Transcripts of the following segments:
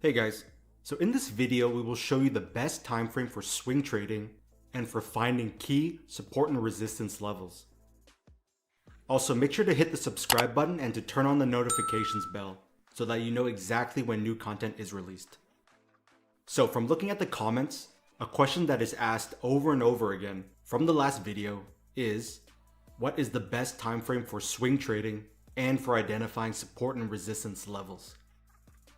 Hey guys, so in this video we will show you the best time frame for swing trading and for finding key support and resistance levels. Also, make sure to hit the subscribe button and to turn on the notifications bell so that you know exactly when new content is released. So from looking at the comments, a question that is asked over and over again from the last video is, what is the best time frame for swing trading and for identifying support and resistance levels?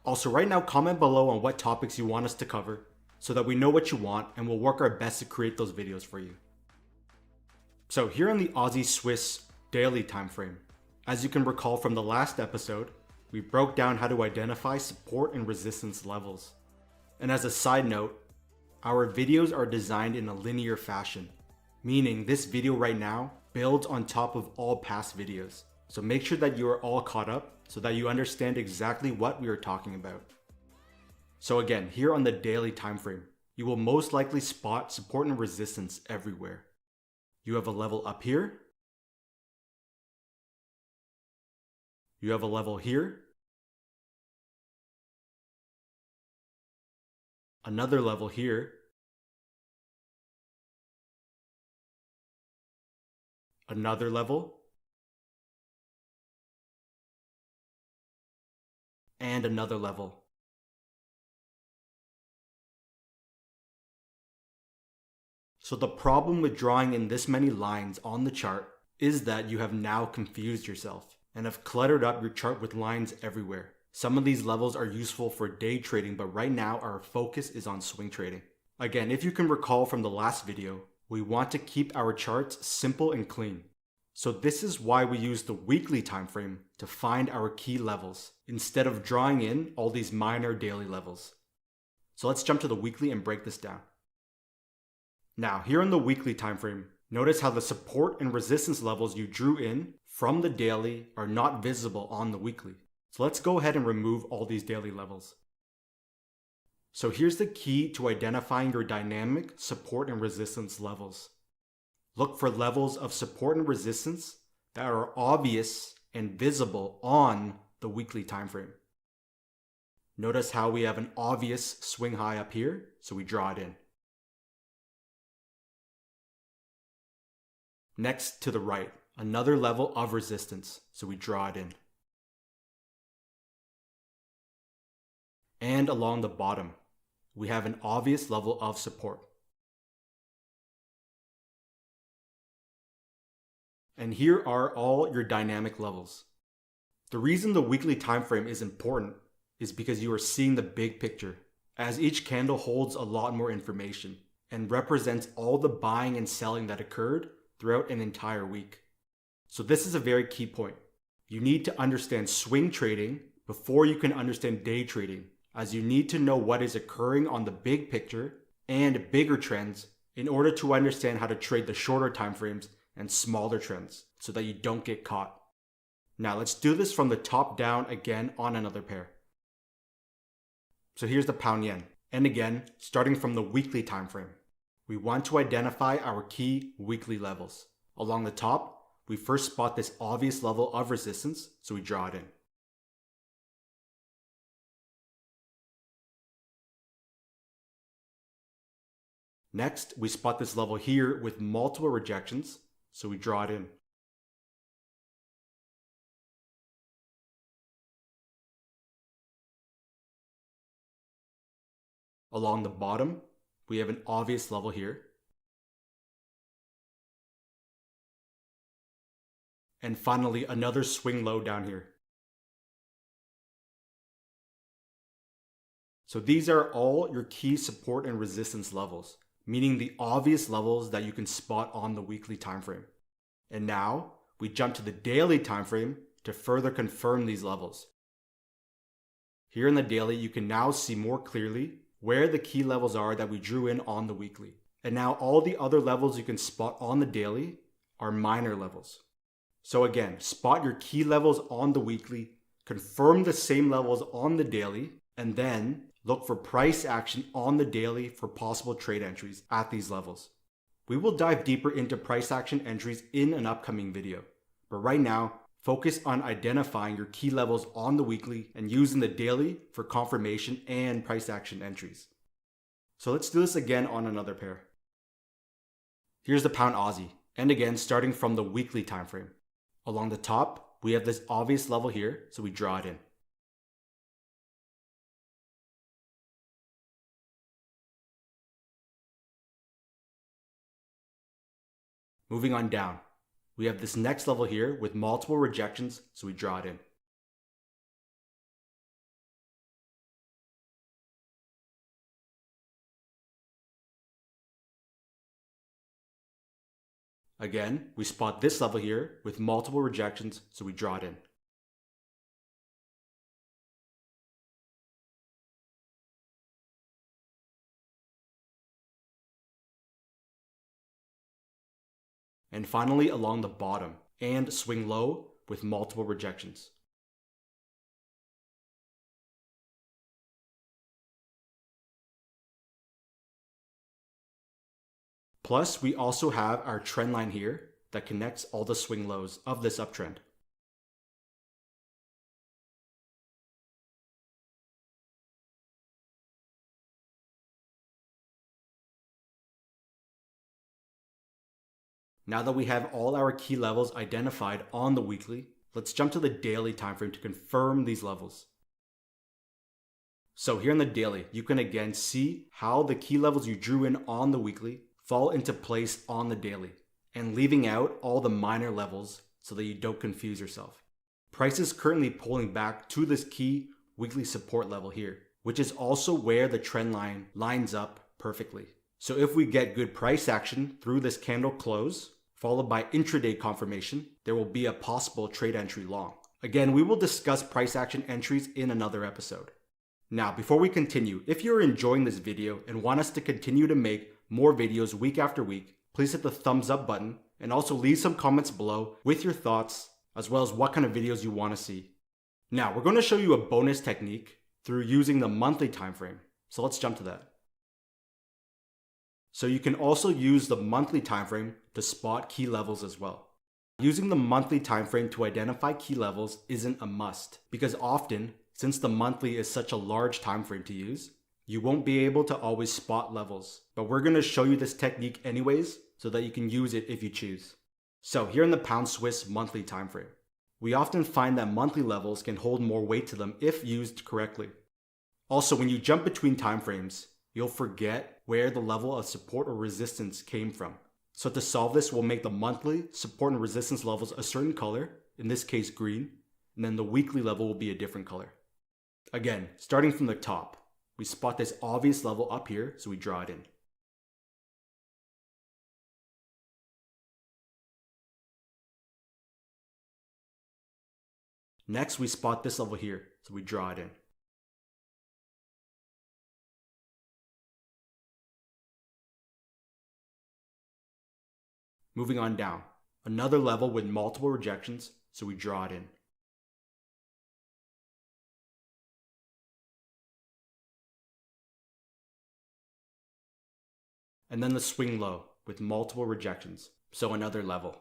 Also, right now, comment below on what topics you want us to cover so that we know what you want and we'll work our best to create those videos for you. So here on the Aussie-Swiss daily time frame, as you can recall from the last episode, we broke down how to identify support and resistance levels. And as a side note, our videos are designed in a linear fashion, meaning this video right now builds on top of all past videos. So make sure that you are all caught up so that you understand exactly what we are talking about. So again, here on the daily time frame, you will most likely spot support and resistance everywhere. You have a level up here. You have a level here. Another level here. Another level. And another level. So the problem with drawing in this many lines on the chart is that you have now confused yourself and have cluttered up your chart with lines everywhere. Some of these levels are useful for day trading, but right now our focus is on swing trading. Again, if you can recall from the last video, we want to keep our charts simple and clean. So this is why we use the weekly time frame to find our key levels instead of drawing in all these minor daily levels. So let's jump to the weekly and break this down. Now, here on the weekly time frame, notice how the support and resistance levels you drew in from the daily are not visible on the weekly. So let's go ahead and remove all these daily levels. So here's the key to identifying your dynamic support and resistance levels. Look for levels of support and resistance that are obvious and visible on the weekly time frame. Notice how we have an obvious swing high up here, so we draw it in. Next to the right, another level of resistance, so we draw it in. And along the bottom, we have an obvious level of support. And here are all your dynamic levels. The reason the weekly time frame is important is because you are seeing the big picture, as each candle holds a lot more information and represents all the buying and selling that occurred throughout an entire week. So this is a very key point. You need to understand swing trading before you can understand day trading, as you need to know what is occurring on the big picture and bigger trends in order to understand how to trade the shorter time frames and smaller trends so that you don't get caught. Now let's do this from the top down again on another pair. So here's the pound yen. And again, starting from the weekly time frame, we want to identify our key weekly levels. Along the top, we first spot this obvious level of resistance, so we draw it in. Next, we spot this level here with multiple rejections, so we draw it in. Along the bottom, we have an obvious level here. And finally, another swing low down here. So these are all your key support and resistance levels, meaning the obvious levels that you can spot on the weekly time frame. And now we jump to the daily time frame to further confirm these levels. Here in the daily, you can now see more clearly where the key levels are that we drew in on the weekly. And now all the other levels you can spot on the daily are minor levels. So again, spot your key levels on the weekly, confirm the same levels on the daily, and then look for price action on the daily for possible trade entries at these levels. We will dive deeper into price action entries in an upcoming video, but right now, Focus on identifying your key levels on the weekly and using the daily for confirmation and price action entries. So let's do this again on another pair. Here's the pound Aussie, and again starting from the weekly time frame. Along the top, we have this obvious level here, so we draw it in. Moving on down, we have this next level here with multiple rejections, so we draw it in. Again, we spot this level here with multiple rejections, so we draw it in. And finally along the bottom, and swing low with multiple rejections. Plus, we also have our trend line here that connects all the swing lows of this uptrend. Now that we have all our key levels identified on the weekly, let's jump to the daily time frame to confirm these levels. So here in the daily, you can again see how the key levels you drew in on the weekly fall into place on the daily, and leaving out all the minor levels so that you don't confuse yourself. Price is currently pulling back to this key weekly support level here, which is also where the trend line lines up perfectly. So if we get good price action through this candle close, followed by intraday confirmation, there will be a possible trade entry long. Again, we will discuss price action entries in another episode. Now, before we continue, if you're enjoying this video and want us to continue to make more videos week after week, please hit the thumbs up button and also leave some comments below with your thoughts as well as what kind of videos you want to see. Now, we're going to show you a bonus technique through using the monthly time frame. So let's jump to that. So you can also use the monthly time frame to spot key levels as well. Using the monthly time frame to identify key levels isn't a must, because often, since the monthly is such a large time frame to use, you won't be able to always spot levels. But we're going to show you this technique anyways, so that you can use it if you choose. So here in the pound Swiss monthly time frame, we often find that monthly levels can hold more weight to them if used correctly. Also, when you jump between time frames, you'll forget where the level of support or resistance came from. So to solve this, we'll make the monthly support and resistance levels a certain color, in this case green, and then the weekly level will be a different color. Again, starting from the top, we spot this obvious level up here, so we draw it in. Next, we spot this level here, so we draw it in. Moving on down, another level with multiple rejections, so we draw it in. And then the swing low with multiple rejections, so another level.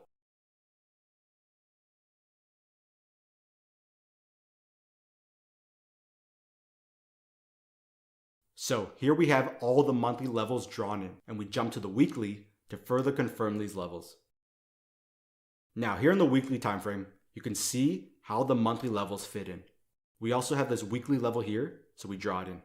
So here we have all the monthly levels drawn in, and we jump to the weekly to further confirm these levels. Now here in the weekly time frame, you can see how the monthly levels fit in. We also have this weekly level here, so we draw it in.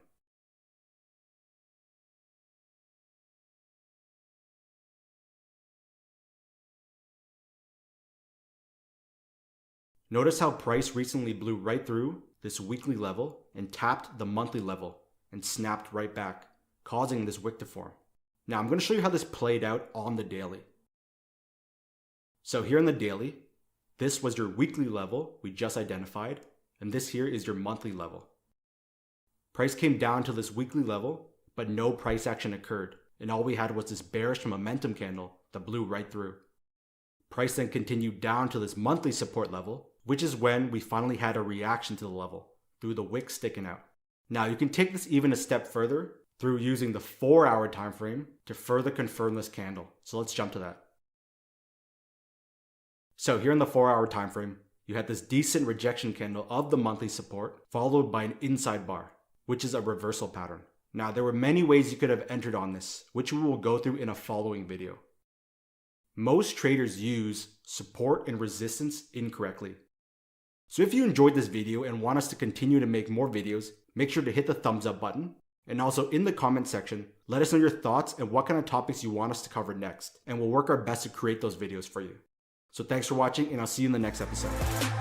Notice how price recently blew right through this weekly level and tapped the monthly level and snapped right back, causing this wick to form. Now I'm going to show you how this played out on the daily. So here in the daily, this was your weekly level we just identified, and this here is your monthly level. Price came down to this weekly level, but no price action occurred, and all we had was this bearish momentum candle that blew right through. Price then continued down to this monthly support level, which is when we finally had a reaction to the level, through the wick sticking out. Now you can take this even a step further through using the 4-hour time frame to further confirm this candle. So let's jump to that. So here in the 4-hour time frame, you had this decent rejection candle of the monthly support, followed by an inside bar, which is a reversal pattern. Now, there were many ways you could have entered on this, which we will go through in a following video. Most traders use support and resistance incorrectly. So if you enjoyed this video and want us to continue to make more videos, make sure to hit the thumbs up button. And also in the comment section, let us know your thoughts and what kind of topics you want us to cover next. And we'll work our best to create those videos for you. So thanks for watching, and I'll see you in the next episode.